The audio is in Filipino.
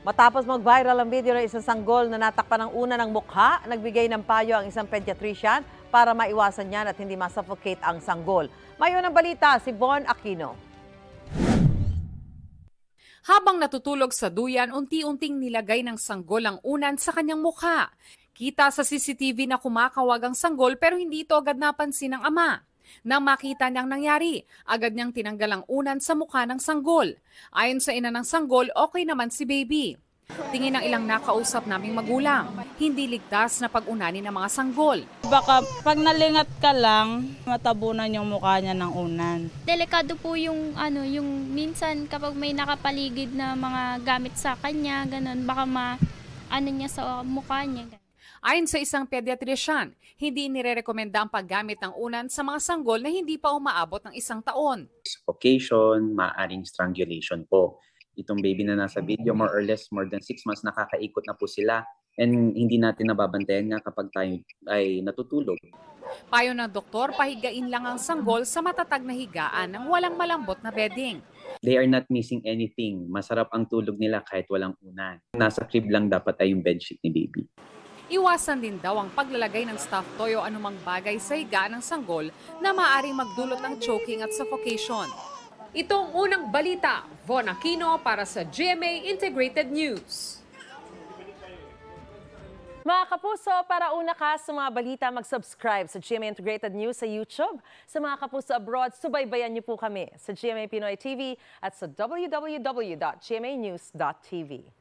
Matapos mag-viral ang video ng isang sanggol na natakpan ng una ng mukha, nagbigay ng payo ang isang pediatrician para maiwasan yan at hindi masuffocate ang sanggol. Mayon ang balita, si Von Aquino. Habang natutulog sa duyan, unti-unting nilagay ng sanggol ang unan sa kanyang mukha. Kita sa CCTV na kumakawag ang sanggol pero hindi ito agad napansin ng ama. Nang makita niyang nangyari, agad niyang tinanggal ang unan sa mukha ng sanggol. Ayon sa ina ng sanggol, okay naman si baby. Tingin ng ilang nakausap naming magulang, hindi ligtas na pag-unanin ng mga sanggol. Baka pag nalingat ka lang, matabunan yung mukha niya ng unan. Delikado po yung yung minsan kapag may nakapaligid na mga gamit sa kanya, ganun, baka niya sa mukha niya. Ayon sa isang pediatrician, hindi nire-rekomenda ang paggamit ng unan sa mga sanggol na hindi pa umaabot ng 1 taon. Suffocation, maaaring strangulation po. Itong baby na nasa video, more or less, more than 6 months, nakakaikot na po sila. And hindi natin nababantayan nga kapag tayo ay natutulog. Payo ng doktor, pahigain lang ang sanggol sa matatag na higaan ng walang malambot na bedding. They are not missing anything. Masarap ang tulog nila kahit walang unan. Nasa crib lang dapat ay yung bedsheet ni baby. Iwasan din daw ang paglalagay ng stuffed toy o anumang bagay sa higaan ng sanggol na maaaring magdulot ng choking at suffocation. Itong unang balita, Von Aquino para sa GMA Integrated News. Mga kapuso, para una ka sa mga balita, mag-subscribe sa GMA Integrated News sa YouTube. Sa mga kapuso abroad, subaybayan niyo po kami sa GMA Pinoy TV at sa www.gmanews.tv.